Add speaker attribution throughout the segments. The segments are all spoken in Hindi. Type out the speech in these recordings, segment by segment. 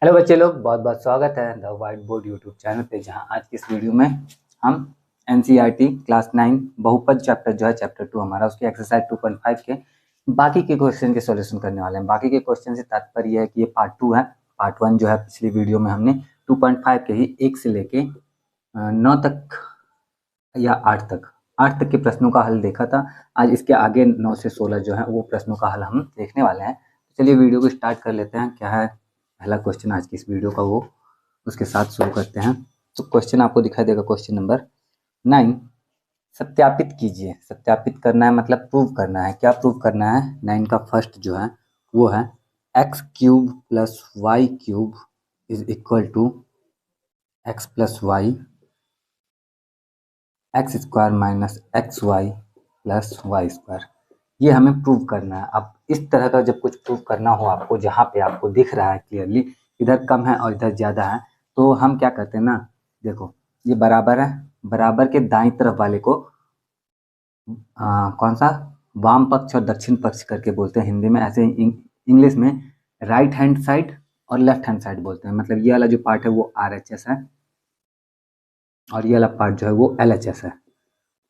Speaker 1: हेलो बच्चे लोग, बहुत बहुत स्वागत है the white board YouTube channel पे। जहां आज की इस वीडियो में हम एनसीईआरटी क्लास 9 बहुपद चैप्टर जो है चैप्टर 2 हमारा, उसके एक्सरसाइज 2.5 के बाकी के क्वेश्चन के सॉल्यूशन करने वाले हैं। बाकी के क्वेश्चन से तात्पर्य है कि ये पार्ट 2 है। पार्ट 1 जो है पिछली वीडियो में हमने 2.5 के ही 1 से लेके 9 तक या 8 तक के प्रश्नों का हल देखा था। आज इसके आगे 9 से 16 जो है वो प्रश्नों का हल हम देखने वाले हैं। तो चलिए वीडियो को स्टार्ट कर लेते हैं। क्या है पहला क्वेश्चन आज की इस वीडियो का, वो उसके साथ शुरू करते हैं। तो क्वेश्चन आपको दिखाई देगा, क्वेश्चन नंबर 9। सत्यापित कीजिए। सत्यापित करना है मतलब प्रूव करना है। क्या प्रूव करना है? 9 का फर्स्ट जो है वो है x cube plus y cube is equal to x plus y x square minus x y plus y square. ये हमें प्रूव करना है। अब इस तरह का जब कुछ प्रूव करना हो आपको, जहाँ पे आपको दिख रहा है क्लियरली इधर कम है और इधर ज़्यादा है, तो हम क्या करते हैं ना, देखो ये बराबर है, बराबर के दाईं तरफ वाले को कौन सा वाम पक्ष और दक्षिण पक्ष करके बोलते हैं हिंदी में। ऐसे इंग्लिश में राइट हैंड साइड और लेफ्ट हैंड साइड बोलते हैं। मतलब ये वाला जो पार्ट है वो RHS है और ये वाला पार्ट जो है वो LHS है।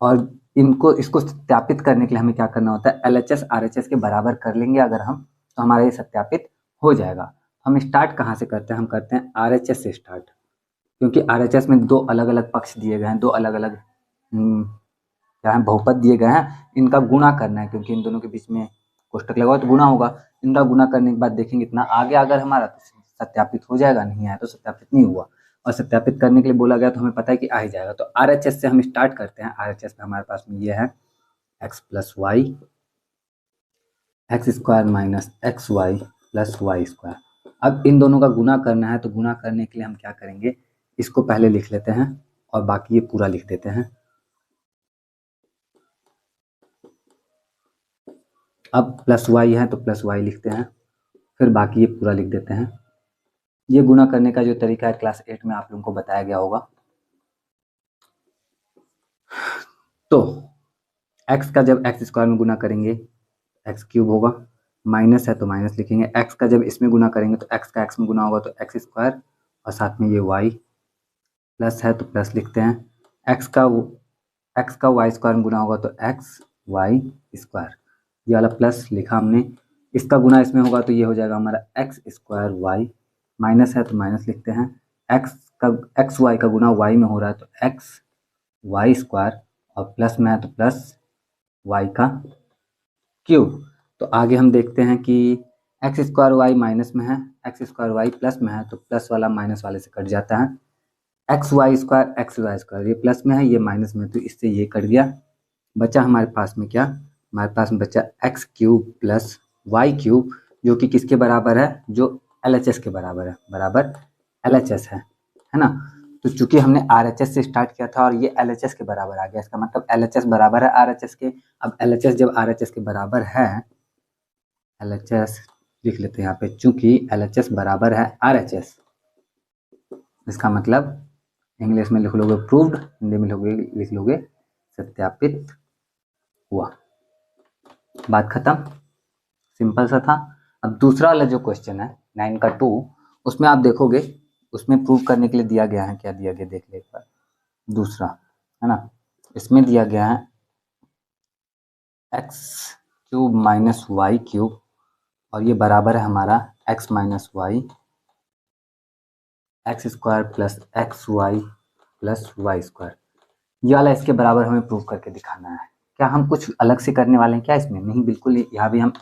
Speaker 1: और इसको सत्यापित करने के लिए हमें क्या करना होता है, LHS RHS के बराबर कर लेंगे अगर हम, तो हमारा ये सत्यापित हो जाएगा। हम स्टार्ट कहाँ से करते हैं? हम करते हैं RHS से स्टार्ट, क्योंकि RHS में दो अलग अलग पक्ष दिए गए हैं, दो अलग अलग क्या है बहुपद दिए गए हैं। इनका गुणा करना है, क्योंकि इन दोनों के बीच में कोष्टक लगा हुआ तो गुणा होगा। इनका गुणा करने के बाद देखेंगे इतना आगे अगर हमारा तो सत्यापित हो जाएगा, नहीं आया तो सत्यापित नहीं हुआ। और सत्यापित करने के लिए बोला गया तो हमें पता है कि आ ही जाएगा। तो RHS से हम स्टार्ट करते हैं। RHS में हमारे पास में ये है x plus y x square minus x y plus y square. अब इन दोनों का गुणा करना है, तो गुणा करने के लिए हम क्या करेंगे, इसको पहले लिख लेते हैं और बाकी ये पूरा लिख देते हैं। अब प्लस वाई है तो प्लस वाई लिखते हैं, फिर बाकी ये पूरा लिख देते हैं। ये गुणा करने का जो तरीका है क्लास 8 में आप लोगों को बताया गया होगा। तो x का जब एक्स स्क्वायर में गुणा करेंगे एक्स क्यूब होगा, माइनस है तो माइनस लिखेंगे। x का जब इसमें गुणा करेंगे तो x का x में गुणा होगा तो एक्स स्क्वायर, और साथ में ये y प्लस है तो प्लस लिखते हैं। x का y स्क्वायर में गुणा होगा तो एक्स वाई स्क्वायर, ये वाला प्लस लिखा हमने। इसका गुणा इसमें होगा तो ये हो जाएगा हमारा एक्स स्क्वायर वाई, माइनस है तो माइनस लिखते हैं। एक्स वाई का गुणा y में हो रहा है तो एक्स वाई स्क्वायर, और प्लस में है तो प्लस वाई का क्यूब। तो आगे हम देखते हैं कि एक्स स्क्वायर वाई माइनस में है, एक्स स्क्वायर वाई प्लस में है, तो प्लस वाला माइनस वाले से कट जाता है। एक्स वाई स्क्वायर ये प्लस में है, ये माइनस में है, तो इससे ये कट गया। बचा हमारे पास में क्या, हमारे पास में बचा x cube plus y cube, जो कि किसके बराबर है, जो LHS के बराबर है, बराबर LHS है ना। तो चूंकि हमने RHS से स्टार्ट किया था और ये LHS के बराबर आ गया, इसका मतलब LHS बराबर है RHS के। अब LHS जब RHS के बराबर है, LHS लिख लेते हैं यहाँ पे, चूंकि LHS बराबर है RHS, इसका मतलब इंग्लिश में लिख लोगे प्रूव्ड, हिंदी में लिख लोगे सत्यापित हुआ। बात खत्म, सिंपल सा था। अब दूसरा वाला जो क्वेश्चन है 9 का 2, उसमें आप देखोगे, उसमें प्रूव करने के लिए दिया गया है, क्या दिया गया देख ले एक बार। दूसरा है ना, इसमें दिया गया है x cube minus y cube, और ये बराबर है हमारा x minus y x square plus x y plus y square. ये वाला इसके बराबर हमें प्रूव करके दिखाना है। क्या हम कुछ अलग से करने वाले हैं क्या इसमें? नहीं, बिल्कुल। यहाँ भी हम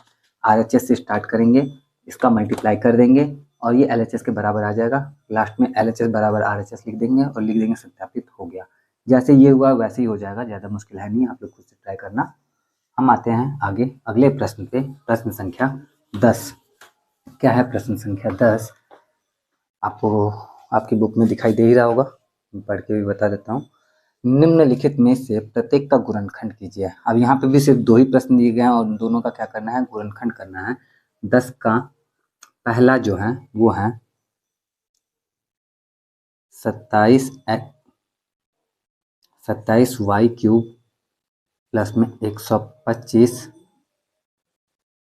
Speaker 1: RHS से स्टार्ट करेंगे, इसका मल्टीप्लाई कर देंगे और ये LHS के बराबर आ जाएगा। लास्ट में LHS बराबर RHS लिख देंगे और लिख देंगे सत्यापित हो गया। जैसे ये हुआ वैसे ही हो जाएगा, ज़्यादा मुश्किल है नहीं, आप लोग खुद से ट्राई करना। हम आते हैं आगे अगले प्रश्न पे, प्रश्न संख्या 10। क्या है प्रश्न संख्या 10? आपको आपकी बुक में दिखाई दे ही रहा होगा, मैं पढ़ के भी बता देता हूँ। निम्नलिखित में से प्रत्येक का गुणनखंड कीजिए। अब यहाँ पे भी सिर्फ 2 ही प्रश्न दिए गए हैं और दोनों का क्या करना है, गुणनखंड करना है। 10 का पहला जो है वो है 27 वाई क्यूब प्लस में 125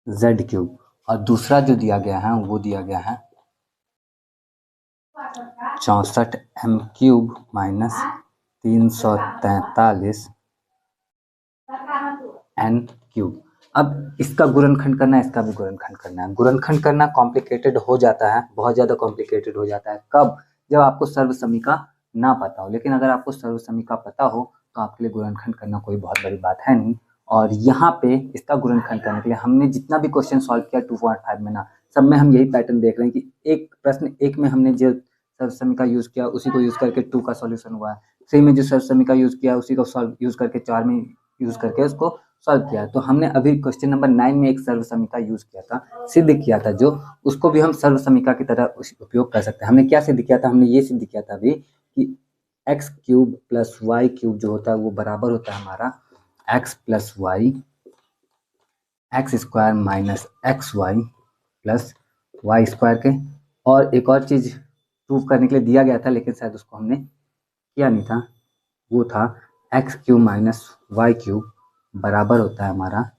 Speaker 1: जेड क्यूब, और दूसरा जो दिया गया है वो दिया गया है 64m³ माइनस 343 n³। अब इसका गुणनखंड करना है, इसका भी गुणनखंड करना है। गुणनखंड करना कॉम्प्लिकेटेड हो जाता है, बहुत ज़्यादा कॉम्प्लिकेटेड हो जाता है। कब? जब आपको सर्वसमीका ना पता हो। लेकिन अगर आपको सर्वसमीका पता हो तो आपके लिए गुणनखंड करना कोई बहुत बड़ी बात है नहीं। और यहाँ पे इसका गुणनखंड करने के लिए हमने जितना भी क्वेश्चन सॉल्व किया 2.5 में ना, सब में हम यही पैटर्न देख रहे हैं कि एक प्रश्न एक में हमने जो सर्वसमीका यूज़ किया उसी को यूज़ करके 2 का सॉल्यूशन हुआ है। 3 में जो सर्वसमीका यूज़ किया उसी को यूज़ करके 4 में यूज़ करके उसको सॉल्व किया। तो हमने अभी क्वेश्चन नंबर 9 में एक सर्वसमीका यूज़ किया था, सिद्ध किया था, जो उसको भी हम सर्वसमीका की तरह उपयोग कर सकते हैं। हमने क्या सिद्ध किया था? हमने ये सिद्ध किया था अभी कि x³ प्लस y³ जो होता है वो बराबर होता है हमारा x plus y x² minus xy plus y² के। और एक और चीज़ प्रूव करने के लिए दिया गया था, लेकिन शायद उसको हमने किया नहीं था, वो था x³ माइनस y³ बराबर होता है हमारा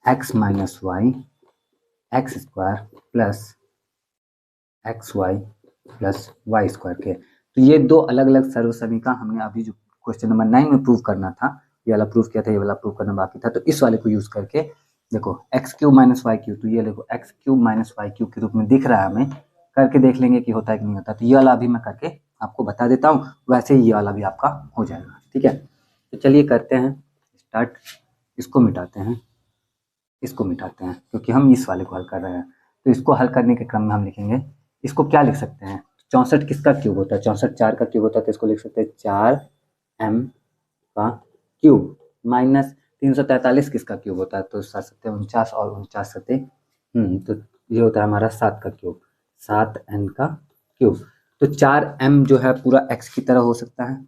Speaker 1: x minus y x² plus xy plus y² के। तो ये दो अलग अलग सर्वसमीका हमने अभी जो क्वेश्चन नंबर 9 में प्रूव करना था, ये वाला प्रूव किया था, ये वाला प्रूव करना बाकी था। तो इस वाले को यूज़ करके देखो x³ माइनस y³, तो ये देखो x³ माइनस y³ के रूप में दिख रहा है हमें, करके देख लेंगे कि होता है कि नहीं होता। तो ये वाला अभी मैं करके आपको बता देता हूँ, वैसे ही ये वाला भी आपका हो जाएगा। ठीक है, तो चलिए करते हैं स्टार्ट। इसको मिटाते हैं, इसको मिटाते हैं, क्योंकि हम इस वाले को हल कर रहे हैं। तो इसको हल करने के क्रम में हम लिखेंगे, इसको क्या लिख सकते हैं? 64 किसका क्यूब होता है? 64 4 का क्यूब होता है, तो इसको लिख सकते हैं 4m का क्यूब माइनस 343 किसका क्यूब होता है? तो 7 सत्ते 49 और 49 सत्ते तो ये होता है हमारा 7 का क्यूब, 7n का क्यूब। तो 4m जो है पूरा x की तरह हो सकता है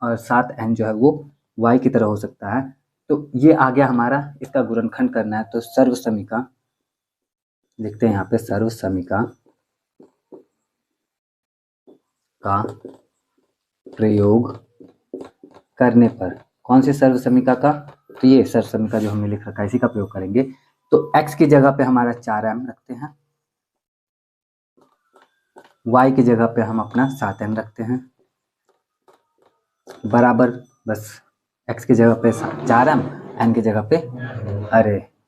Speaker 1: और 7n जो है वो y की तरह हो सकता है। तो ये आ गया हमारा, इसका गुणनखंड करना है। तो सर्वसमीका लिखते हैं यहाँ पे, सर्वसमीका का प्रयोग करने पर, कौन सी सर्वसमीका का? तो ये सर्वसमीका जो हमने लिख रखा है इसी का प्रयोग करेंगे। तो x की जगह पे हमारा 4m रखते हैं, y की जगह पे हम अपना 7n रखते हैं, बराबर बस x की जगह पे 4m, n की जगह पे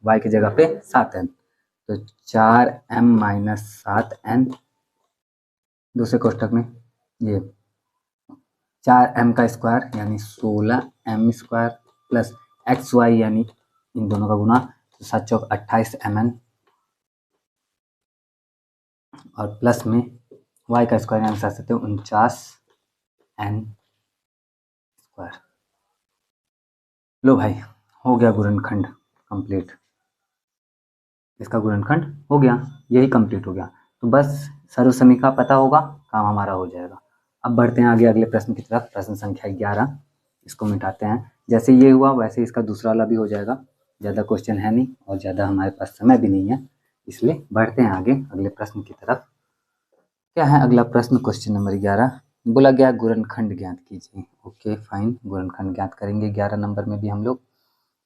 Speaker 1: y की जगह पे 7n। तो 4m माइनस 7n, दूसरे कोष्टक में ये 4m का स्क्वायर यानी 16m² प्लस xy यानी इन दोनों का गुना, तो 7 चौक 28 mn और प्लस में y का स्क्वायर यानी 7 सत्ते 49n²। लो भाई, हो गया गुणनखंड कंप्लीट, इसका गुणनखंड हो गया, यही कंप्लीट हो गया। तो बस सर्वसमीका पता होगा, काम हमारा हो जाएगा। अब बढ़ते हैं आगे अगले प्रश्न की तरफ, प्रश्न संख्या 11। इसको मिटाते हैं, जैसे ये हुआ वैसे इसका दूसरा वाला भी हो जाएगा। ज़्यादा क्वेश्चन है नहीं और ज़्यादा हमारे पास समय भी नहीं है, इसलिए बढ़ते हैं आगे अगले प्रश्न की तरफ। क्या है अगला प्रश्न? क्वेश्चन नंबर 11 बोला गया गुणनखंड ज्ञात कीजिए। ओके फाइन, गुणनखंड ज्ञात करेंगे 11 नंबर में भी हम लोग।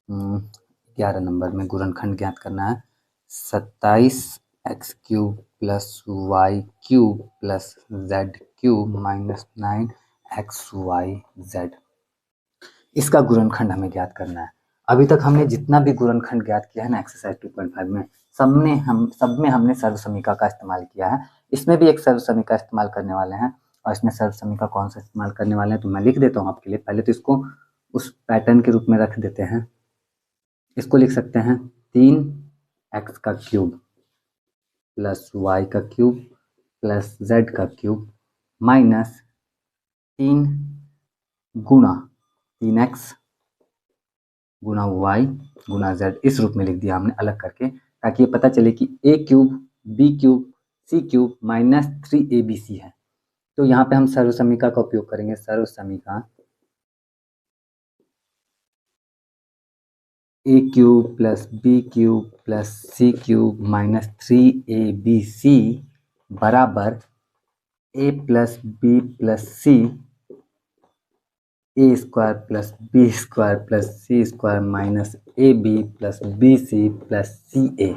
Speaker 1: 11 नंबर में गुणनखंड ज्ञात करना है। 27x³ plus y³ plus z³ minus 9xyz, इसका गुणनखंड हमें ज्ञात करना है। अभी तक हमने जितना भी गुणनखंड ज्ञात किया है ना एक्सरसाइज 2.5 में, सब में हमने सर्वसमीका का इस्तेमाल किया है। इसमें भी एक सर्वसमीका इस्तेमाल करने वाले हैं, और इसमें सर्वसमीका कौन सा इस्तेमाल करने वाले हैं तो मैं लिख देता हूँ आपके लिए। पहले तो इसको उस पैटर्न के रूप में रख देते हैं। इसको लिख सकते हैं 3x का क्यूब प्लस y का क्यूब प्लस z का क्यूब माइनस 3 गुणा 3x गुणा y गुणा z, इस रूप में लिख दिया हमने अलग करके, ताकि ये पता चले कि a³ b³ c³ minus 3abc है। तो यहाँ पे हम सर्वसमीका का उपयोग करेंगे। सर्वसमीका a³ plus b³ plus c³ minus 3abc बराबर a plus b plus c a² plus b² plus c² minus ab plus bc plus ca।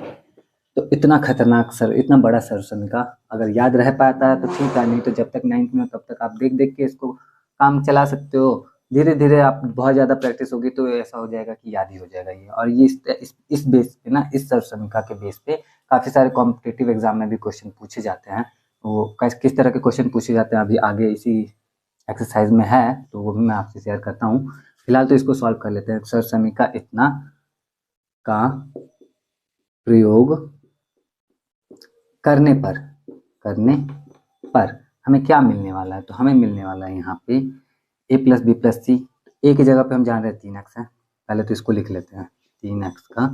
Speaker 1: तो इतना खतरनाक सर, इतना बड़ा सर्व समीकरण अगर याद रह पाता है तो ठीक है, नहीं तो जब तक 9th में हो तब तक आप देख देख के इसको काम चला सकते हो। धीरे धीरे आप बहुत ज़्यादा प्रैक्टिस होगी तो ऐसा हो जाएगा कि याद ही हो जाएगा ये। और ये इस बेस पे ना, इस सर्व समीकरण के बेस पे काफ़ी सारे कॉम्पिटिटिव एग्जाम में भी क्वेश्चन पूछे जाते हैं। वो किस तरह के क्वेश्चन पूछे जाते हैं अभी आगे इसी एक्सरसाइज में है, तो वो भी मैं आपसे शेयर करता हूँ। फिलहाल तो इसको सॉल्व कर लेते हैं। सर्व समीकरण इतना का प्रयोग करने पर हमें क्या मिलने वाला है, तो हमें मिलने वाला है यहाँ पे a plus b plus c. ए की जगह पे हम जान रहे हैं 3x है, पहले तो इसको लिख लेते हैं। 3x का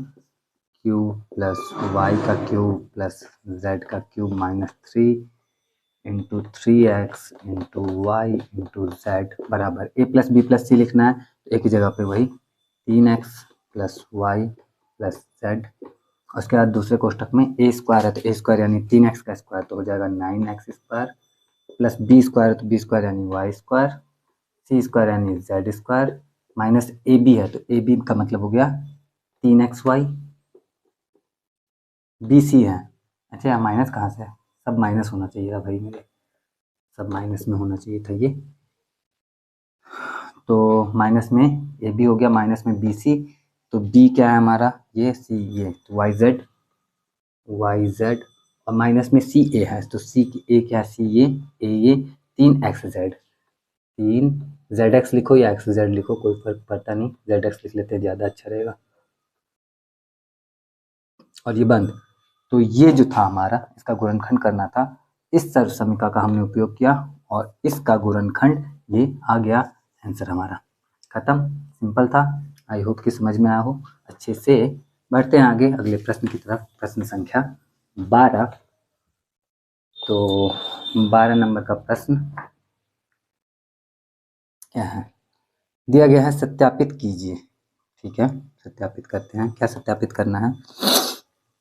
Speaker 1: क्यूब प्लस वाई का क्यूब प्लस z का cube minus 3 into 3x into y into z बराबर a plus b plus c लिखना है, तो a की जगह पे वही 3x plus y plus Z. उसके बाद दूसरे कोष्टक में ए स्क्वायर है, तो ए स्क्वायर यानी 3x का स्क्वायर तो हो जाएगा 9x square plus b square, तो बी स्क्वायर यानी वाई स्क्वायर, सी स्क्वायर यानी z square minus a b है, तो ए बी का मतलब हो गया 3xy। बी सी है, अच्छा यहाँ माइनस कहाँ से है, सब माइनस होना चाहिए था भाई मेरे, सब माइनस में होना चाहिए था ये। तो माइनस में ए बी हो गया, माइनस में बी सी, तो बी क्या है हमारा, ये सी ये, तो वाई जेड और माइनस में सी ए है, तो सी की ए क्या है, सी ये 3xz, 3zx लिखो या xz लिखो, कोई फर्क पड़ता नहीं, zx लिख लेते हैं ज़्यादा अच्छा रहेगा। और ये बंद, तो ये जो था हमारा, इसका गुणनखंड करना था, इस सर्व समीकरण का हमने उपयोग किया और इसका गुणनखंड ये आ गया आंसर हमारा। खत्म, सिंपल था। आई होप कि समझ में आया हो अच्छे से। बढ़ते हैं आगे अगले प्रश्न की तरफ, प्रश्न संख्या 12। तो 12 नंबर का प्रश्न क्या है, दिया गया है सत्यापित कीजिए। ठीक है, सत्यापित करते हैं, क्या सत्यापित करना है,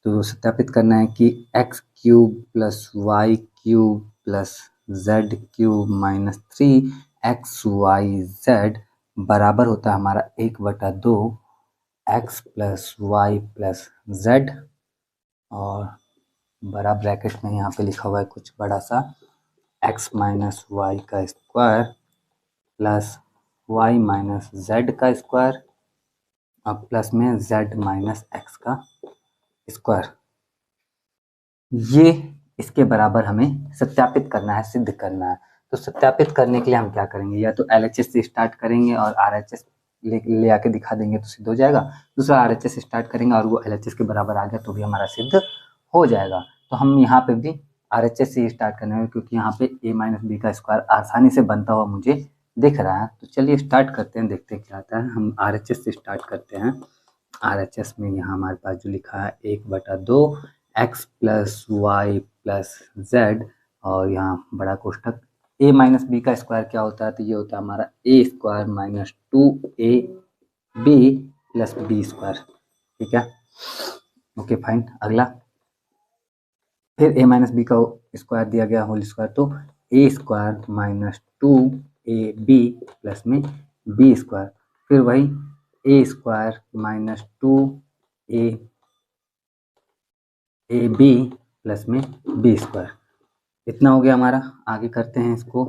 Speaker 1: तो सत्यापित करना है कि x cube plus y cube plus z cube minus 3xyz बराबर होता है हमारा 1/2 x plus y plus z, और बड़ा ब्रैकेट में यहाँ पे लिखा हुआ है कुछ बड़ा सा, एक्स माइनस वाई का square plus y minus z का स्क्वायर और प्लस में जेड माइनस एक्स का स्क्वायर। ये इसके बराबर हमें सत्यापित करना है, सिद्ध करना है। तो सत्यापित करने के लिए हम क्या करेंगे, या तो LHS से स्टार्ट करेंगे और RHS ले आके दिखा देंगे तो सिद्ध हो जाएगा, दूसरा RHS स्टार्ट करेंगे और वो LHS के बराबर आ गया तो भी हमारा सिद्ध हो जाएगा। तो हम यहाँ पे भी RHS से स्टार्ट करेंगे, क्योंकि यहाँ पे a माइनस बी का स्क्वायर आसानी से बनता हुआ मुझे दिख रहा है। तो चलिए स्टार्ट करते हैं, देखते हैं क्या आता है। हम RHS से स्टार्ट करते हैं। RHS में यहाँ हमारे पास जो लिखा है 1/2 x plus y plus z, और यहाँ बड़ा कोष्ठक a माइनस बी का स्क्वायर क्या होता है, तो ये होता है हमारा a square minus 2ab plus b square. ठीक है, ओके फाइन। अगला फिर a माइनस बी का स्क्वायर दिया गया होल स्क्वायर, तो a square minus 2ab plus में b स्क्वायर, फिर वही a square minus 2ab plus में b स्क्वायर। इतना हो गया हमारा। आगे करते हैं इसको,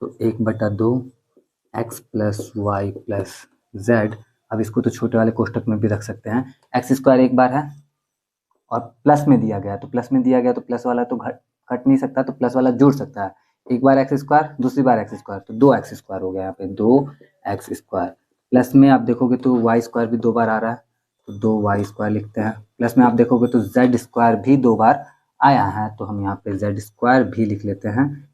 Speaker 1: तो 1/2 x plus y plus z. अब इसको तो छोटे वाले कोष्टक में भी रख सकते हैं। एक्स स्क्वायर एक बार है और प्लस में दिया गया, तो प्लस में दिया गया तो प्लस वाला तो घट नहीं सकता, तो प्लस वाला जुड़ सकता है। एक बार एक्स स्क्वायर, दूसरी बार एक्स स्क्वायर, तो 2x स्क्वायर हो गया यहाँ पे, 2x स्क्वायर। प्लस में आप देखोगे तो वाई स्क्वायर भी 2 बार आ रहा है, तो 2y स्क्वायर लिखते हैं। प्लस में आप देखोगे तो जेड स्क्वायर भी 2 बार आया है, तो हम यहाँ पे जेड स्क्वायर भी लिख लेते हैं।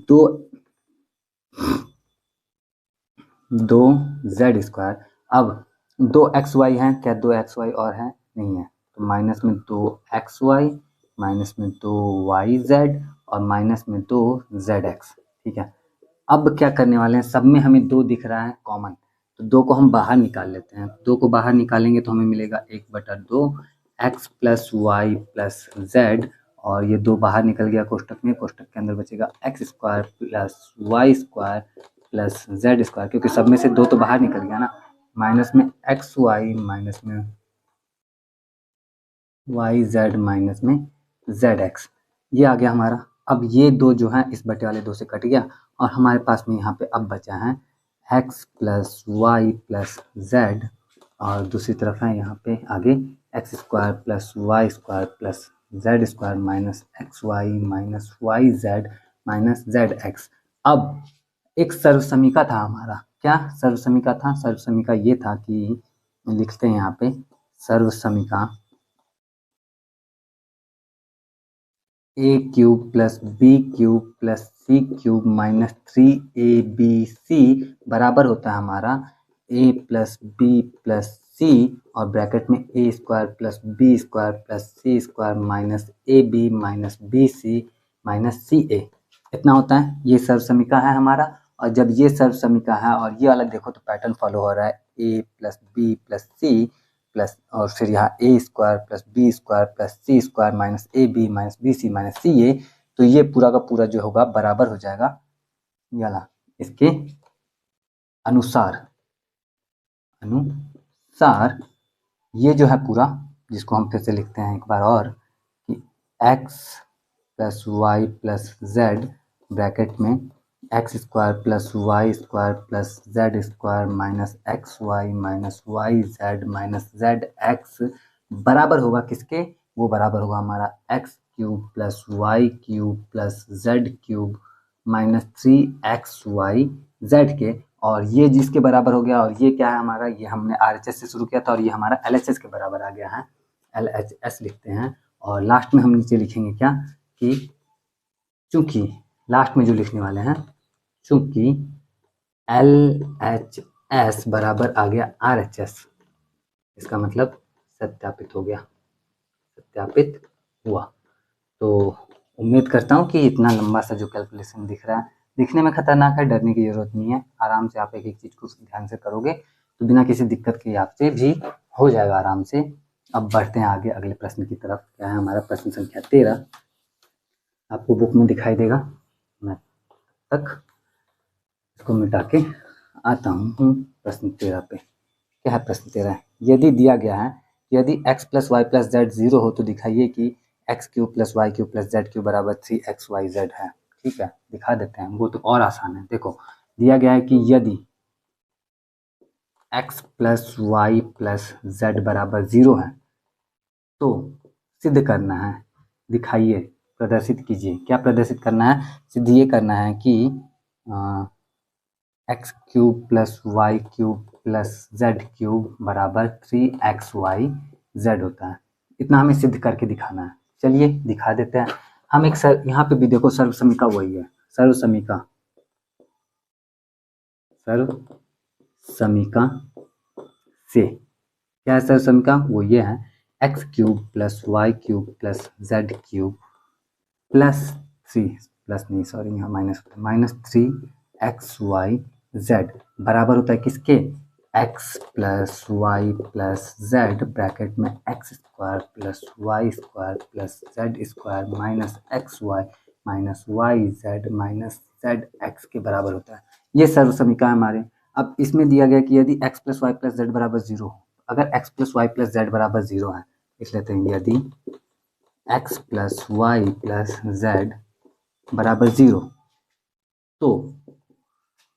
Speaker 1: 2z square. अब 2xy है क्या, 2xy और है नहीं है, तो माइनस में 2xy माइनस में 2yz और माइनस में 2zx। ठीक है, अब क्या करने वाले हैं, सब में हमें 2 दिख रहा है कॉमन, तो 2 को हम बाहर निकाल लेते हैं। 2 को बाहर निकालेंगे तो हमें मिलेगा 1/2 x plus y plus z, और ये 2 बाहर निकल गया कोष्टक में, कोष्टक के अंदर बचेगा x square plus y square plus z square, क्योंकि सब में से 2 तो बाहर निकल गया ना, माइनस में एक्स वाई माइनस में वाई जेड माइनस में जेड एक्स, ये आ गया हमारा। अब ये दो जो है इस बटे वाले दो से कट गया और हमारे पास में यहाँ पे अब बचा है x plus y plus z, और दूसरी तरफ है यहाँ पे आगे x square plus y square plus z square minus y z minus z x. अब एक सर्वसमीका था हमारा, क्या सर्वसमीका था? सर्वसमीका ये था कि लिखते हैं यहाँ पे सर्वसमीका a cube plus b cube plus c cube minus 3abc बराबर होता है हमारा a plus b plus c और ब्रैकेट में a square plus b square plus c square minus a b minus b c minus c a. इतना होता है, ये सर्वसमीका है हमारा। और जब ये सर्वसमीका है और ये अलग देखो तो पैटर्न फॉलो हो रहा है a plus b plus c plus और फिर यहाँ a square plus b square plus c square minus a b minus b c minus c a, तो ये पूरा का पूरा जो होगा बराबर हो जाएगा याला इसके अनुसार। अनुसार ये जो है पूरा, जिसको हम फिर से लिखते हैं एक बार और कि x plus y plus z bracket में x square plus y square plus z square minus x y minus y z minus z x बराबर होगा किसके? वो बराबर होगा हमारा x cube plus y cube plus z cube minus 3xy z के। और ये जिसके बराबर हो गया और ये क्या है हमारा, ये हमने RHS से शुरू किया था और ये हमारा LHS के बराबर आ गया है, LHS लिखते हैं। और लास्ट में हम नीचे लिखेंगे क्या कि चूंकि लास्ट में जो लिखने वाले हैं चूंकि LHS बराबर आ गया RHS, इसका मतलब सत्यापित हो गया, सत्यापित हुआ। तो उम्मीद करता हूँ कि इतना लंबा सा जो कैलकुलेशन दिख रहा है, दिखने में खतरनाक है, डरने की जरूरत नहीं है। आराम से आप एक एक चीज़ को ध्यान से करोगे तो बिना किसी दिक्कत के आपसे भी हो जाएगा आराम से। अब बढ़ते हैं आगे अगले प्रश्न की तरफ। क्या है हमारा प्रश्न संख्या 13, आपको बुक में दिखाई देगा। मैं तक इसको मिटा के आता हूँ प्रश्न 13 पे। क्या है प्रश्न 13? यदि दिया गया है यदि x plus y plus z 0 हो तो दिखाइए कि x cube plus y cube plus z cube बराबर 3xyz है। ठीक है, दिखा देते हैं, वो तो और आसान है। देखो दिया गया है कि यदि x plus y plus z बराबर 0 है तो सिद्ध करना है, दिखाइए, प्रदर्शित कीजिए। क्या प्रदर्शित करना है? सिद्ध ये करना है कि x cube plus y cube plus z cube बराबर 3xyz होता है। इतना हमें सिद्ध करके दिखाना है। चलिए दिखा देते हैं हम। एक यहाँ पे भी देखो सर्वसमीका वही है, सर्वसमीका से क्या है सर्वसमीका? वो ये है x cube plus y cube plus z cube plus 3 plus नहीं सॉरी यहाँ माइनस 3xyz बराबर होता है किसके? X plus y plus z bracket में x square plus y square plus z square minus x y minus y z minus z x के बराबर होता है। ये सर्वसमीका है हमारे। अब इसमें दिया गया कि यदि x plus y plus z बराबर 0 हो, अगर x plus y plus z बराबर 0 है, लिख लेते हैं यदि x plus y plus z बराबर 0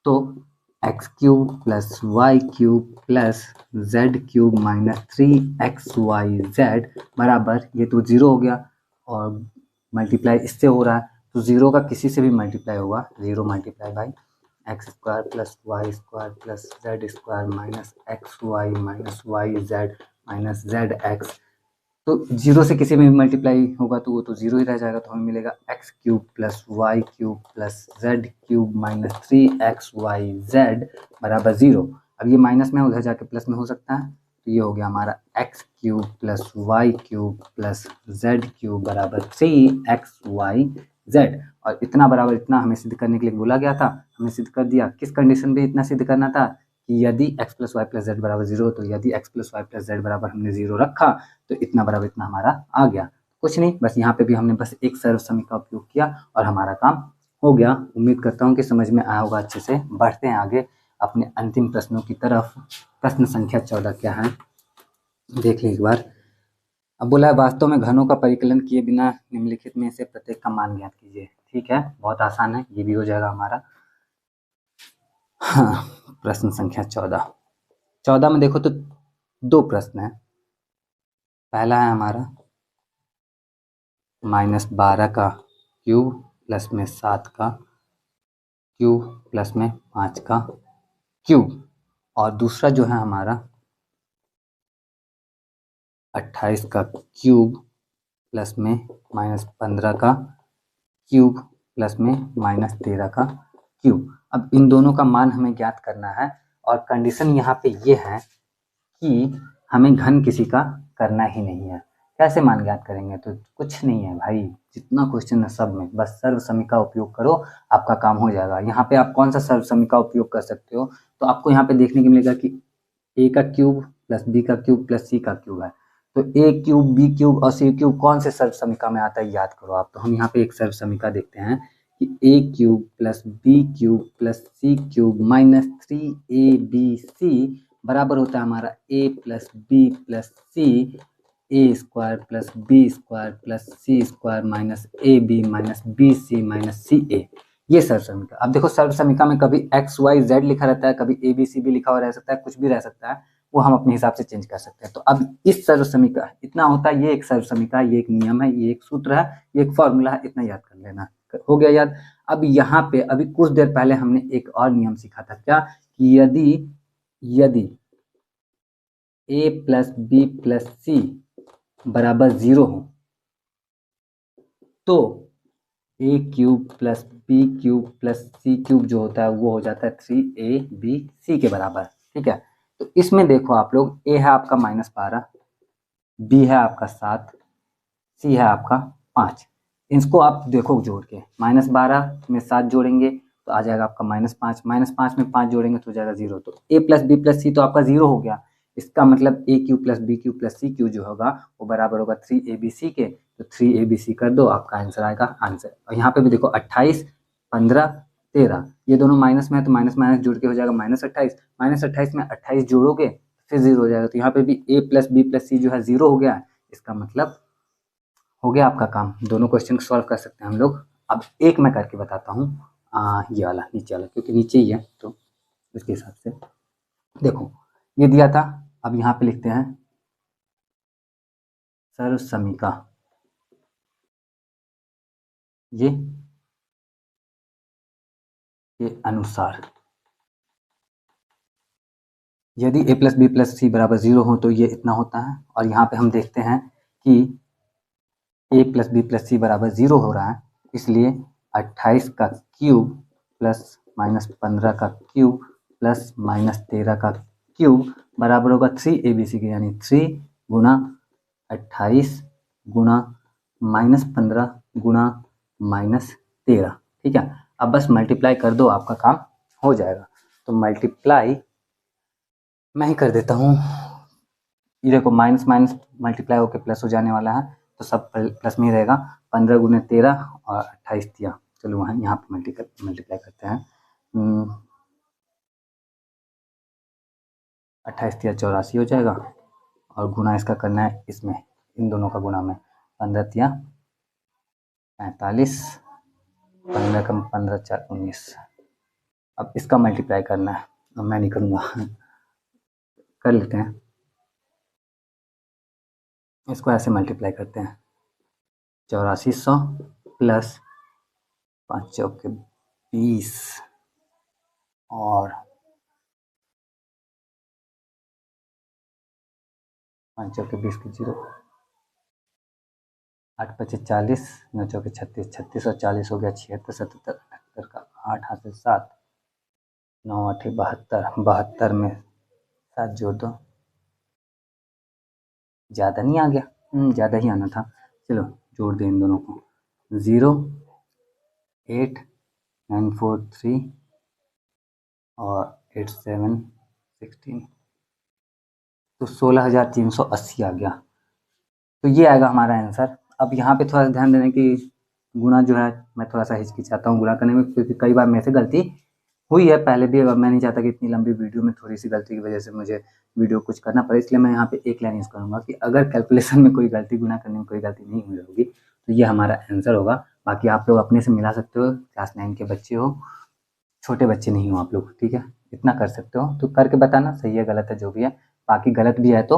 Speaker 1: तो x cube plus y cube plus z cube minus 3xyz बराबर, ये तो 0 हो गया और मल्टीप्लाई इससे हो रहा है तो 0 का किसी से भी मल्टीप्लाई होगा, 0 multiply by x square plus y square plus z square minus x y minus y z minus z x. तो 0 से किसी में भी मल्टीप्लाई होगा तो वो तो 0 ही रह जाएगा। तो हमें मिलेगा x cube plus y cube plus z cube minus 3xyz बराबर 0। अब ये माइनस में उधर जाके प्लस में हो सकता है, तो ये हो गया हमारा x cube plus y cube plus z cube बराबर 3xyz। और इतना बराबर इतना हमें सिद्ध करने के लिए बोला गया था, हमने सिद्ध कर दिया। किस कंडीशन पे इतना सिद्ध करना था? कि यदि x plus y plus z बराबर 0 हो, तो यदि x plus y plus z बराबर हमने 0 रखा तो इतना बराबर इतना हमारा आ गया। कुछ नहीं, बस यहाँ पे भी हमने बस एक सर्वसमीका का उपयोग किया और हमारा काम हो गया। उम्मीद करता हूँ कि समझ में आया होगा अच्छे से। बढ़ते हैं आगे अपने अंतिम प्रश्नों की तरफ। प्रश्न संख्या 14 क्या है देख लें एक बार। अब बोला है वास्तव में घनों का परिकलन किए बिना निम्नलिखित में से प्रत्येक का मान ज्ञात कीजिए। ठीक है, बहुत आसान है, ये भी हो जाएगा हमारा। हाँ, प्रश्न संख्या 14 में देखो तो 2 प्रश्न है। पहला है हमारा -12 का क्यूब प्लस में 7 का क्यूब प्लस में 5 का क्यूब, और दूसरा जो है हमारा 28 का क्यूब प्लस में -15 का क्यूब प्लस में -13 का क्यूब। अब इन दोनों का मान हमें ज्ञात करना है, और कंडीशन यहाँ पे ये है कि हमें घन किसी का करना ही नहीं है। कैसे मान ज्ञात करेंगे? तो कुछ नहीं है भाई, जितना क्वेश्चन है सब में बस सर्व समी का उपयोग करो, आपका काम हो जाएगा। यहाँ पे आप कौन सा सर्व समी का उपयोग कर सकते हो? तो आपको यहाँ पे देखने को मिलेगा कि ए का क्यूब प्लस बी का क्यूब प्लस सी का क्यूब है। तो ए क्यूब बी क्यूब और सी क्यूब कौन से सर्व समीका में आता है, याद करो आप। तो हम यहाँ पे एक सर्व समीका देखते हैं कि a cube plus b cube plus c cube minus 3ab बराबर होता है हमारा a plus b plus c a square plus b square plus c square minus a b minus b c minus c a. ये सर्व समीका। अब देखो सर्व समीका में कभी एक्स वाई जेड लिखा रहता है, कभी ए बी सी भी लिखा हुआ रह सकता है, कुछ भी रह सकता है, वो हम अपने हिसाब से चेंज कर सकते हैं। तो अब इस सर्व समीका इतना होता है, ये एक सर्व समीका, ये एक नियम है, ये एक सूत्र है, ये एक फॉर्मूला है, इतना याद कर लेना। हो गया याद? अब यहाँ पे अभी कुछ देर पहले हमने एक और नियम सीखा था, क्या? कि यदि a plus b plus c बराबर 0 हो तो a cube plus b cube plus c cube जो होता है वो हो जाता है 3ab के बराबर। ठीक है, तो इसमें देखो आप लोग, ए है आपका -12, बी है आपका 7, सी है आपका 5। इसको आप देखो जोड़ के, -12 में 7 जोड़ेंगे तो आ जाएगा आपका -5, -5 में 5 जोड़ेंगे तो हो जाएगा 0। तो a plus b plus c तो आपका 0 हो गया। इसका मतलब a cube plus b cube plus c cube जो होगा वो बराबर होगा 3abc के। तो 3abc कर दो, आपका आंसर आएगा आंसर। और यहाँ पे भी देखो 28, 15, 13, ये दोनों माइनस में है तो माइनस माइनस जुड़ के हो जाएगा -28। -28 में 28 जोड़ोगे फिर 0 हो जाएगा। तो यहाँ पे भी ए प्लस बी प्लस सी जो है 0 हो गया। इसका मतलब हो गया आपका काम। दोनों क्वेश्चन सॉल्व कर सकते हैं हम लोग। अब एक मैं करके बताता हूँ, ये वाला नीचे वाला, क्योंकि नीचे ही है तो उसके हिसाब से देखो। ये दिया था, अब यहाँ पे लिखते हैं सर्व समीका। ये के अनुसार यदि a plus b plus c बराबर 0 हो तो ये इतना होता है। और यहाँ पे हम देखते हैं कि ए प्लस बी प्लस सी बराबर 0 हो रहा है, इसलिए 28 का क्यूब प्लस -15 का क्यूब प्लस -13 का क्यूब बराबर होगा 3abc के, यानी 3 गुना 28 गुना -15 गुना -13। ठीक है, अब बस मल्टीप्लाई कर दो, आपका काम हो जाएगा। तो मल्टीप्लाई मैं ही कर देता हूँ। ये देखो माइनस माइनस मल्टीप्लाई होकर प्लस हो जाने वाला है, तो सब प्लस में ही रहेगा। 15 गुने 13 और 28 दिया। चलो वहाँ यहाँ पे मल्टीप्लाई करते हैं। 28 दिया 84 हो जाएगा, और गुना इसका करना है इसमें, इन दोनों का गुना में। 15 दिया 45, 15 कम 15 4 19। अब इसका मल्टीप्लाई करना है, अब मैं नहीं करूँगा कर लेते हैं। इसको ऐसे मल्टीप्लाई करते हैं, 8400 प्लस 5 चौके 20 और 5 चौके 20 के 0, 8 पचे 40, 9 चौके 36, 36 और 40 हो गया 76, 77, 78 का 8 हाथ से 7, 9 8 72, 72 में 7 जोड़ दो। ज़्यादा नहीं आ गया? ज़्यादा ही आना था। चलो जोड़ दें इन दोनों को। 0 8 9 4 3 और 8 7 16, तो 16,380 आ गया। तो ये आएगा हमारा आंसर। अब यहाँ पे थोड़ा सा ध्यान देना कि गुणा जो है मैं थोड़ा सा हिचकिचाता हूँ गुणा करने में, क्योंकि कई बार मेरे से गलती हुई है पहले भी, और मैं नहीं चाहता कि इतनी लंबी वीडियो में थोड़ी सी गलती की वजह से मुझे वीडियो कुछ करना पड़े, इसलिए मैं यहाँ पे एक लाइन यूज़ करूँगा कि अगर कैलकुलेशन में कोई गलती, गुना करने में कोई गलती नहीं हुई होगी तो ये हमारा आंसर होगा। बाकी आप लोग अपने से मिला सकते हो, क्लास 9 के बच्चे हो, छोटे बच्चे नहीं हो आप लोग, ठीक है, इतना कर सकते हो तो करके बताना सही है गलत है जो भी है। बाकी गलत भी है तो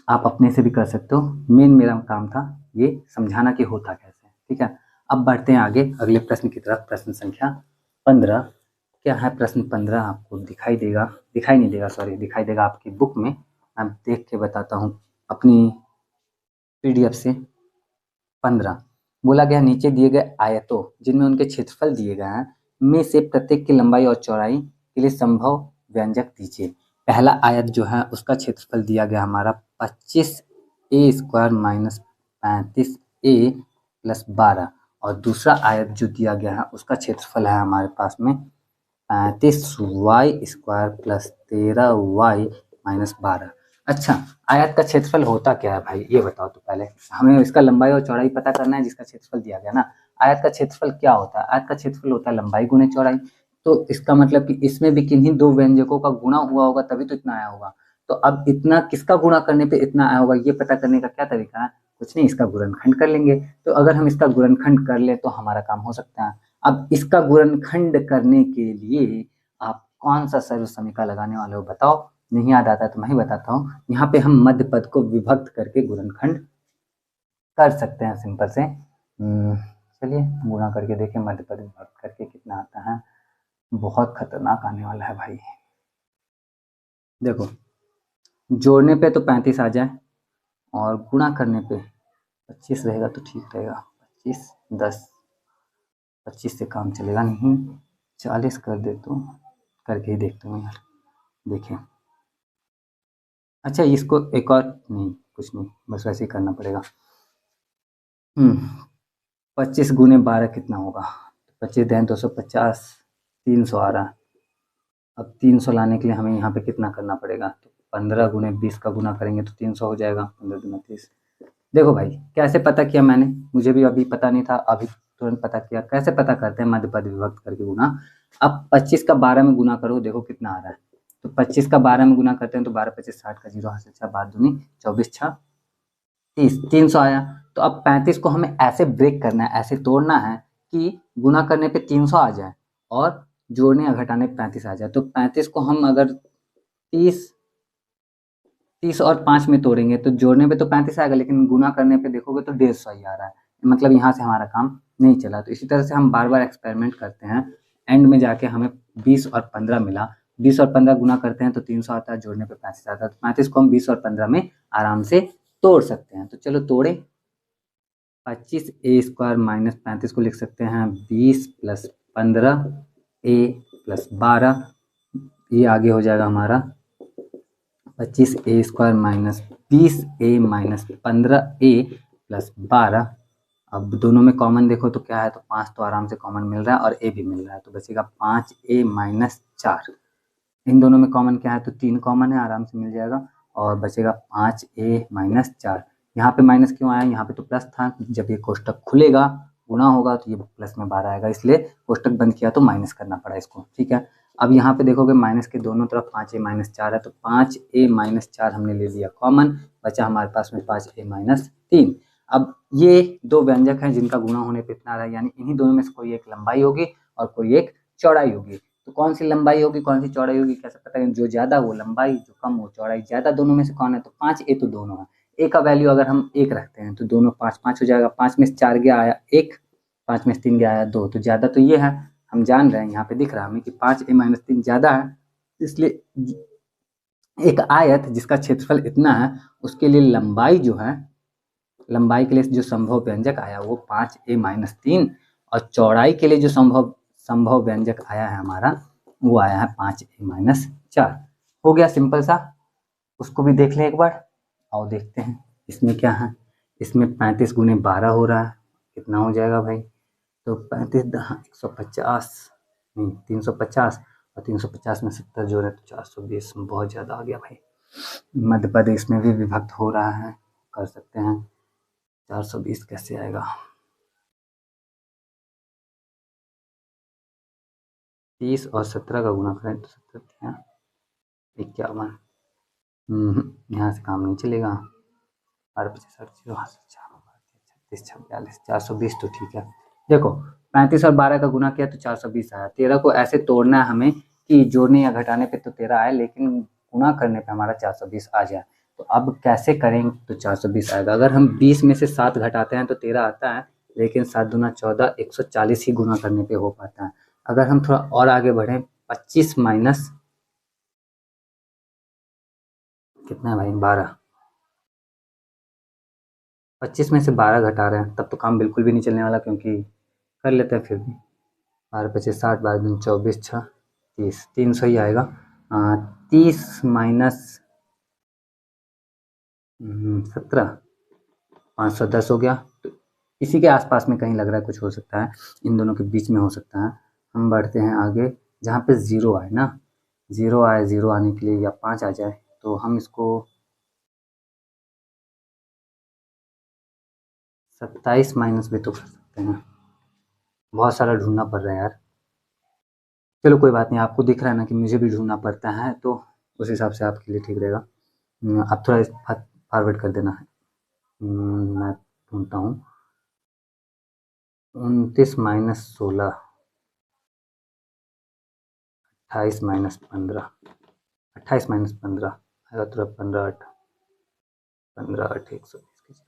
Speaker 1: आप अपने से भी कर सकते हो। मेन मेरा काम था ये समझाना कि होता कैसे है, ठीक है। अब बढ़ते हैं आगे अगले प्रश्न की तरफ। प्रश्न संख्या 15 क्या है? प्रश्न 15 आपको दिखाई देगा, दिखाई नहीं देगा, सॉरी, दिखाई देगा आपकी बुक में। मैं देख के बताता हूँ अपनी पीडीएफ से। 15 बोला गया नीचे दिए गए आयतों जिनमें उनके क्षेत्रफल दिए गए हैं में से प्रत्येक की लंबाई और चौड़ाई के लिए संभव व्यंजक दीजिए। पहला आयत जो है उसका क्षेत्रफल दिया गया हमारा 25a² माइनस 35a प्लस 12, और दूसरा आयत जो दिया गया है उसका क्षेत्रफल है हमारे पास में 35y² प्लस 13y माइनस 12। अच्छा, आयत का क्षेत्रफल होता क्या है भाई, ये बताओ। तो पहले हमें इसका लंबाई और चौड़ाई पता करना है जिसका क्षेत्रफल दिया गया ना। आयत का क्षेत्रफल क्या होता है? आयत का क्षेत्रफल होता है लंबाई गुने चौड़ाई। तो इसका मतलब कि इसमें भी किन्हीं दो व्यंजकों का गुणा हुआ होगा तभी तो इतना आया होगा। तो अब इतना किसका गुणा करने पे इतना आया होगा, ये पता करने का क्या तरीका है? कुछ नहीं, इसका गुणनखंड कर लेंगे। तो अगर हम इसका गुणनखंड कर ले तो हमारा काम हो सकता है। अब इसका गुणनखंड करने के लिए आप कौन सा सर्व समीकरण लगाने वाले हो बताओ। नहीं याद आता तो मैं ही बताता हूँ। यहाँ पे हम मध्य पद को विभक्त करके गुणनखंड कर सकते हैं सिंपल से। चलिए गुणा करके देखें, मध्य पद विभक्त करके कितना आता है। बहुत खतरनाक आने वाला है भाई। देखो, जोड़ने पे तो 35 आ जाए और गुणा करने पे 25 रहेगा तो ठीक रहेगा। 25 10, 25 से काम चलेगा नहीं, 40 कर दे तो करके ही देखता हूँ यार। देखिए, अच्छा इसको एक और, नहीं कुछ नहीं, बस वैसे ही करना पड़ेगा। 25 गुने 12 कितना होगा? 25 दें 250, 300 आ रहा है। अब 300 लाने के लिए हमें यहाँ पे कितना करना पड़ेगा? तो 15 गुने 20 का गुना करेंगे तो 300 हो जाएगा। 15 दूना 30। देखो भाई कैसे पता किया मैंने, मुझे भी अभी पता नहीं था, अभी तुरंत पता किया। कैसे पता करते हैं? मध्य पद विभक्त करके गुना। अब 25 का 12 में गुना करो, देखो कितना आ रहा है। तो 25 का 12 में गुना करते हैं तो 12 25 60 का 0 हाथ से 6 12 दूनी 24 6 30, 300 आया। तो अब 35 को हमें ऐसे ब्रेक करना है, ऐसे तोड़ना है कि गुना करने पे 300 आ जाए और जोड़ने या घटाने पे 35 आ जाए। तो 35 को हम अगर 30 30 और 5 में तोड़ेंगे तो जोड़ने पे तो 35 आएगा, लेकिन गुना करने पे देखोगे तो 150 ही आ रहा है। मतलब यहाँ से हमारा काम नहीं चला। तो इसी तरह से हम बार बार एक्सपेरिमेंट करते हैं, एंड में जाके हमें 20 और 15 मिला। 20 और 15 गुना करते हैं तो 300 आता है, जोड़ने पे 35 आता है। तो 35 को हम 20 और 15 में आराम से तोड़ सकते हैं। तो चलो तोड़े। 25a² माइनस 35 को लिख सकते हैं 20 प्लस 15 a प्लस 12। ये आगे हो जाएगा हमारा 25a² minus 20a minus 15a plus 12। अब दोनों में कॉमन देखो तो क्या है, तो 5 तो आराम से कॉमन मिल रहा है और a भी मिल रहा है, तो बचेगा 5a माइनस 4। इन दोनों में कॉमन क्या है, तो 3 कॉमन है, आराम से मिल जाएगा और बचेगा 5a माइनस 4। यहाँ पे माइनस क्यों आया? यहाँ पे तो प्लस था, जब ये कोष्टक खुलेगा गुना होगा तो ये प्लस में 12 आएगा, इसलिए कोष्टक बंद किया तो माइनस करना पड़ा इसको, ठीक है। अब यहाँ पे देखोगे माइनस के दोनों तरफ 5a माइनस 4 है, तो 5a माइनस 4 हमने ले लिया कॉमन, बचा हमारे पास में 5a माइनस 3। अब ये दो व्यंजक हैं जिनका गुणा होने पे इतना आ रहा है, यानी इन्हीं दोनों में से कोई एक लंबाई होगी और कोई एक चौड़ाई होगी। तो कौन सी लंबाई होगी कौन सी चौड़ाई होगी कैसे पता करें? जो ज्यादा वो लंबाई, जो कम वो चौड़ाई। ज्यादा दोनों में से कौन है? तो 5a तो दोनों है। a का वैल्यू अगर हम 1 रखते हैं तो दोनों 5 5 हो जाएगा। 5 में से 4 गया आया 1, 5 में से 3 गया आया 2, तो ज्यादा तो ये है। हम जान रहे हैं, यहाँ पे दिख रहा है हमें कि 5a माइनस 3 ज्यादा है। इसलिए एक आयत जिसका क्षेत्रफल इतना है उसके लिए लंबाई जो है, लंबाई के लिए जो संभव व्यंजक आया वो 5a माइनस 3, और चौड़ाई के लिए जो संभव संभव व्यंजक आया है हमारा वो आया है 5a माइनस 4। हो गया सिंपल सा। उसको भी देख लें एक बार। आओ देखते हैं इसमें क्या है। इसमें 35 गुने 12 हो रहा है, कितना हो जाएगा भाई? तो 35 150, नहीं 350, और 350 में 70 जोड़े तो 420, बहुत ज़्यादा आ गया भाई। मध्य प्रदेश में भी विभक्त हो रहा है, कर सकते हैं। 420 कैसे आएगा? 30 और 17 का गुना करें तो 17 51। यहाँ से काम नहीं चलेगा। 420 तो ठीक है। देखो 35 और 12 का गुना किया तो 420 आया। 13 को ऐसे तोड़ना है हमें कि जोड़ने या घटाने पे तो 13 आए, लेकिन गुना करने पे हमारा 420 आ जाए। तो अब कैसे करेंगे तो 420 आएगा। अगर हम 20 में से 7 घटाते हैं तो 13 आता है, लेकिन 7 दूना 14, 140 ही गुना करने पे हो पाता है। अगर हम थोड़ा और आगे बढ़े, 25 माइनस कितना है भाई, 12, 25 में से 12 घटा रहे हैं तब तो काम बिल्कुल भी नहीं चलने वाला, क्योंकि कर लेते हैं फिर भी। 12 × 5 = 60, 12 × 24 6 30, 300 ही आएगा। 30 माइनस 17, 510 हो गया। तो इसी के आसपास में कहीं लग रहा है कुछ हो सकता है, इन दोनों के बीच में हो सकता है। हम बढ़ते हैं आगे, जहाँ पे 0 आए ना, 0 आए, 0 आने के लिए या 5 आ जाए तो हम इसको 27 माइनस भी तो कर सकते हैं। बहुत सारा ढूंढना पड़ रहा है यार। चलो कोई बात नहीं, आपको दिख रहा है ना कि मुझे भी ढूंढना पड़ता है, तो उस हिसाब से आपके लिए ठीक रहेगा। आप थोड़ा फॉरवर्ड कर देना है। मैं ढूंढता हूँ। 29 माइनस 16, 28 माइनस 15, 28 माइनस 15 आएगा तो 15 8, 15 8 120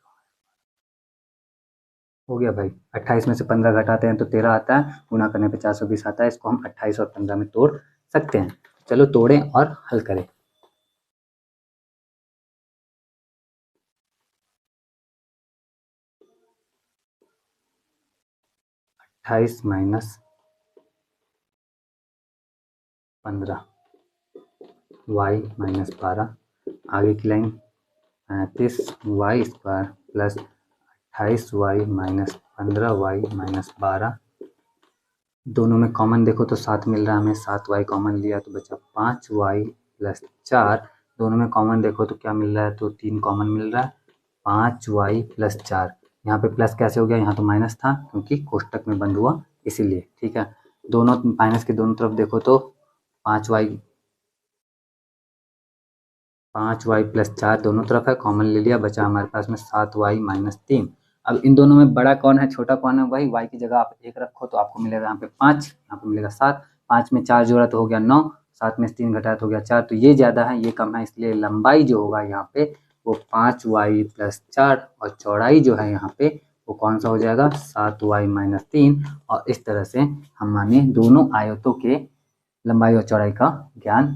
Speaker 1: हो गया भाई। 28 में से 15 घटाते हैं तो 13 आता है, गुना करने पे 420 आता है। इसको हम 28 और 15 में तोड़ सकते हैं। चलो तोड़ें और हल करें। 28 माइनस 15, वाई माइनस 12, आगे की line 35y² plus 28y minus 15y minus 12। दोनों में कॉमन देखो तो 7 मिल रहा है हमें, 7y कॉमन लिया तो बचा 5y प्लस 4। दोनों में कॉमन देखो तो क्या मिल रहा है, तो 3 कॉमन मिल रहा है, 5y प्लस 4। यहाँ पे प्लस कैसे हो गया, यहाँ तो माइनस था क्योंकि कोष्टक में बंद हुआ इसीलिए। ठीक है, दोनों माइनस के दोनों तरफ देखो तो 5y प्लस 4 दोनों तरफ है, कॉमन ले लिया, बचा हमारे पास में 7y माइनस 3। अब इन दोनों में बड़ा कौन है छोटा कौन है, वही y की जगह आप 1 रखो तो आपको मिलेगा यहाँ पे 5, यहाँ पे मिलेगा 7। 5 में 4 जोड़ा तो हो गया 9, 7 में 3 घटाया तो हो गया 4। तो ये ज़्यादा है, ये कम है, इसलिए लंबाई जो होगा यहाँ पे वो 5y प्लस 4, और चौड़ाई जो है यहाँ पे वो कौन सा हो जाएगा, 7y माइनस 3। और इस तरह से हमने दोनों आयतों के लंबाई और चौड़ाई का ज्ञान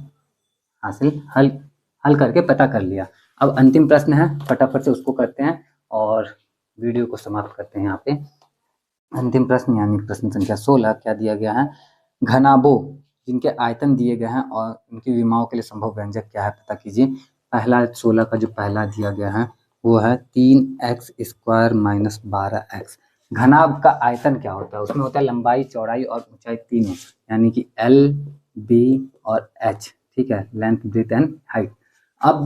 Speaker 1: हासिल हल करके पता कर लिया। अब अंतिम प्रश्न है, फटाफट से उसको करते हैं और वीडियो को समाप्त करते हैं यहाँ पे। अंतिम प्रश्न यानी प्रश्न संख्या 16 क्या दिया गया है, घनाभों जिनके आयतन दिए गए हैं और उनकी विमाओं के लिए संभव व्यंजक क्या है पता कीजिए। पहला 16 का जो पहला दिया गया है वो है 3x² माइनस 12x। घनाभ का आयतन क्या होता है, उसमें होता है लंबाई चौड़ाई और ऊंचाई तीनों, यानी कि L, B और H। ठीक है, लेंथ ब्रेथ एंड हाइट। अब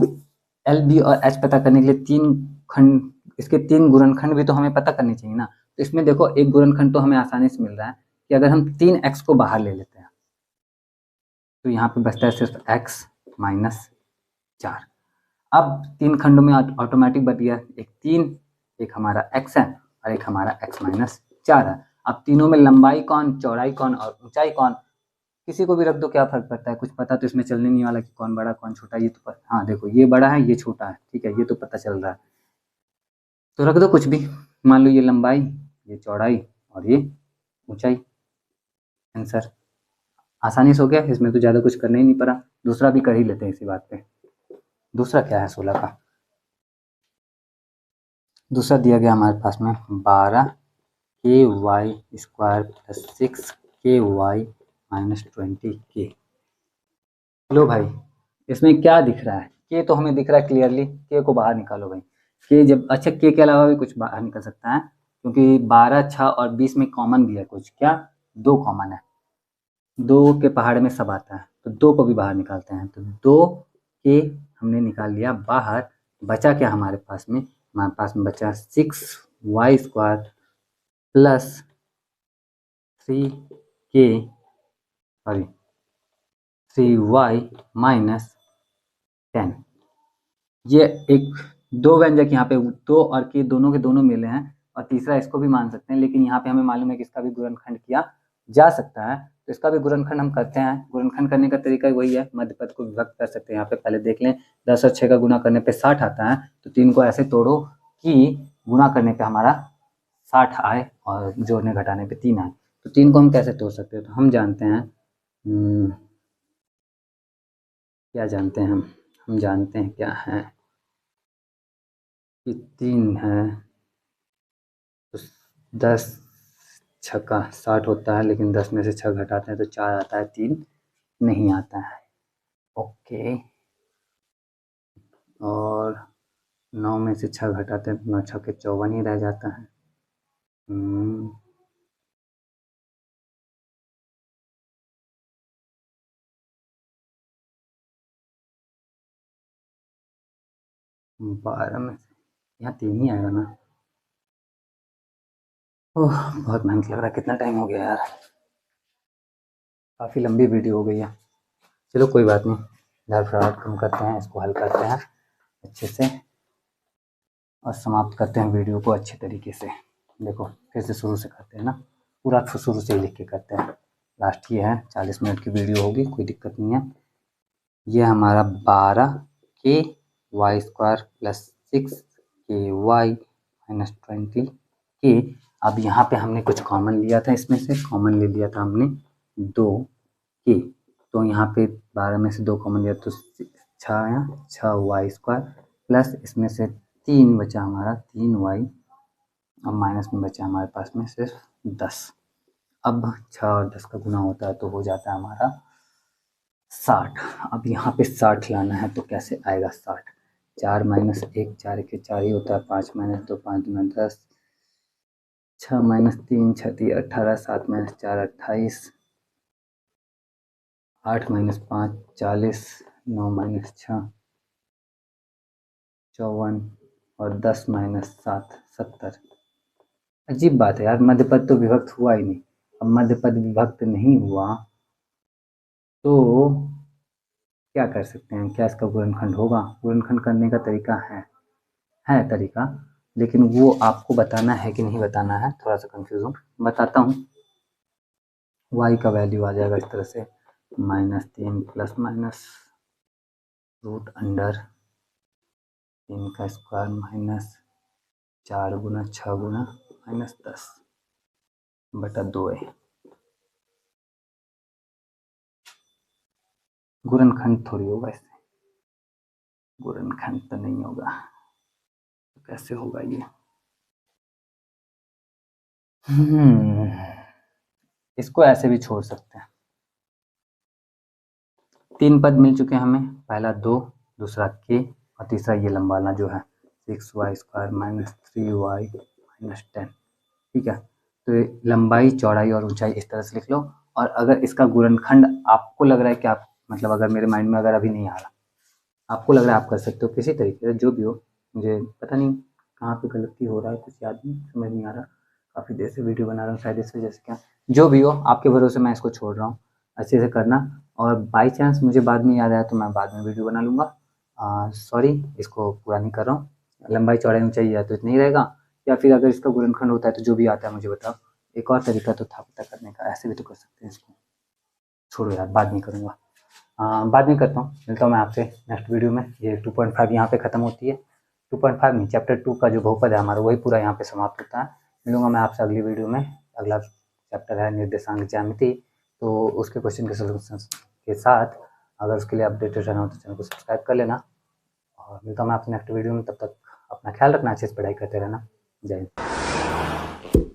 Speaker 1: L, B और H पता करने के लिए तीन खंड, इसके 3 गुणनखंड भी तो हमें पता करने चाहिए ना। तो इसमें देखो एक गुणनखंड तो हमें आसानी से मिल रहा है कि अगर हम 3x को बाहर ले लेते हैं तो यहाँ पे बचता है सिर्फ x माइनस 4। अब 3 खंडों में ऑटोमेटिक बच गया, एक 3, एक हमारा x है और एक हमारा x माइनस 4 है। अब तीनों में लंबाई कौन, चौड़ाई कौन और ऊंचाई कौन, किसी को भी रख दो, क्या फर्क पड़ता है, कुछ पता तो इसमें चलने नहीं वाला कि कौन बड़ा कौन छोटा। ये तो हाँ देखो, ये बड़ा है ये छोटा है, ठीक है, ये तो पता चल रहा है। तो रख दो कुछ भी, मान लो ये लंबाई, ये चौड़ाई और ये ऊंचाई। आंसर आसानी से हो गया, इसमें तो ज़्यादा कुछ करना ही नहीं पड़ा। दूसरा भी कर ही लेते हैं इसी बात पे। दूसरा क्या है 16 का, दूसरा दिया गया हमारे पास में 12ky² plus 6ky minus 20k। लो भाई, इसमें क्या दिख रहा है, के तो हमें दिख रहा है क्लियरली, के को बाहर निकालो भाई। के जब, अच्छा के अलावा भी कुछ बाहर निकल सकता है, क्योंकि 12, 6 और 20 में कॉमन भी है कुछ, क्या 2 कॉमन है, 2 के पहाड़ में सब आता है, तो 2 को भी बाहर निकालते हैं। तो 2 के हमने निकाल लिया बाहर, बचा क्या हमारे पास में, हमारे पास में बचा 6y² plus 3k sorry 3y minus 10। ये एक दो व्यंजक यहाँ पे दो और के दोनों मिले हैं और तीसरा इसको भी मान सकते हैं, लेकिन यहाँ पे हमें मालूम है कि इसका भी गुणनखंड किया जा सकता है, तो इसका भी गुणनखंड हम करते हैं। गुणनखंड करने का तरीका वही है, मध्य पद को विभक्त कर सकते हैं। यहाँ पे पहले देख लें, 10 और 6 का गुना करने पे 60 आता है, तो 3 को ऐसे तोड़ो कि गुना करने पे हमारा 60 आए और जोड़ने घटाने पे 3 आए। तो 3 को हम कैसे तोड़ सकते हैं, तो हम जानते हैं क्या जानते हैं हम जानते हैं क्या है कि 3 है तो 10 छक्का 60 होता है, लेकिन 10 में से 6 घटाते हैं तो 4 आता है, 3 नहीं आता है। ओके, और 9 में से 6 घटाते हैं तो 9 छक्के 54 ही रह जाता है। 12 में से यहाँ 3 ही आएगा ना। ओह, बहुत मेहनत लग रहा है। कितना टाइम हो गया यार, काफ़ी लंबी वीडियो हो गई है। चलो कोई बात नहीं, धड़फड़ाहट कम करते हैं, इसको हल करते हैं अच्छे से और समाप्त करते हैं वीडियो को अच्छे तरीके से। देखो फिर से शुरू से करते हैं ना, पूरा शुरू से ही लिख के करते हैं। लास्ट ये है, 40 मिनट की वीडियो होगी, कोई दिक्कत नहीं है। ये हमारा 12 के वाई स्क्वायर प्लस 6 के वाई माइनस 20 के। अब यहाँ पे हमने कुछ कॉमन लिया था, इसमें से कॉमन ले लिया था हमने 2 के, तो यहाँ पे 12 में से 2 कॉमन लिया तो 6 वाई स्क्वायर प्लस इसमें से 3 बचा हमारा 3 वाई, अब माइनस में बचा हमारे पास में सिर्फ 10। अब 6 और 10 का गुना होता है तो हो जाता है हमारा 60। अब यहाँ पे 60 लाना है तो कैसे आएगा 60? 4 माइनस 1, 4 के 4 ही होता है, 5 माइनस 2, 5 में 10, 6 माइनस 3, 6 18, 7 माइनस 4 28, 8 माइनस 5 40, 9 माइनस 6 54 और 10 माइनस 7 70। अजीब बात है यार, मध्यपद तो विभक्त हुआ ही नहीं। अब मध्यपद विभक्त नहीं हुआ तो क्या कर सकते हैं, क्या इसका गुणनखंड होगा? गुणनखंड करने का तरीका है तरीका, लेकिन वो आपको बताना है कि नहीं बताना है, थोड़ा सा कंफ्यूज हूँ, बताता हूँ। y का वैल्यू आ जाएगा इस तरह से, -3 प्लस माइनस रूट अंडर 3 का स्क्वायर माइनस 4 गुना 6 गुना माइनस 10 बटा 2 है। गुणनखंड थोड़ी होगा इससे, गुणनखंड तो नहीं होगा, तो कैसे होगा ये? इसको ऐसे भी छोड़ सकते हैं। 3 पद मिल चुके हैं हमें, पहला 2, दूसरा के और तीसरा ये लंबा वाला जो है 6y square minus 3y minus 10। ठीक है, तो ये लंबाई चौड़ाई और ऊंचाई इस तरह से लिख लो। और अगर इसका गुणनखंड आपको लग रहा है कि आप, मतलब अगर मेरे माइंड में अगर अभी नहीं आ रहा, आपको लग रहा है आप कर सकते हो किसी तरीके से, जो भी हो, मुझे पता नहीं कहाँ पे गलती हो रहा है, कुछ याद नहीं, समझ नहीं आ रहा, काफ़ी देर से वीडियो बना रहा हूँ शायद इस वजह से, क्या जो भी हो आपके भरोसे मैं इसको छोड़ रहा हूँ, अच्छे से करना। और बाई चांस मुझे बाद में याद आया तो मैं बाद में वीडियो बना लूँगा। सॉरी, इसको पूरा नहीं कर रहा हूँ। लंबाई चौड़ाई ऊंचाई या तो इतना ही रहेगा, या फिर अगर इसका गुणनखंड होता है तो जो भी आता है मुझे बताओ। एक और तरीका तो था पता करने का, ऐसे भी तो कर सकते हैं इसको, छोड़ो यार बाद में करूँगा, बाद में करता हूँ। मिलता हूँ मैं आपसे नेक्स्ट वीडियो में। ये 2.5 यहाँ पे ख़त्म होती है, 2.5 नहीं, चैप्टर 2 का जो बहुपद है हमारा वही पूरा यहाँ पे समाप्त होता है। मिलूंगा मैं आपसे अगली वीडियो में। अगला चैप्टर है निर्देशांक ज्यामिति, तो उसके क्वेश्चन के सोल्यूशन के साथ अगर उसके लिए अपडेटेड रहना हो तो चैनल को सब्सक्राइब कर लेना। और मिलता हूँ मैं आपसे नेक्स्ट वीडियो में, तब तक अपना ख्याल रखना, अच्छे से पढ़ाई करते रहना। जय हिंद।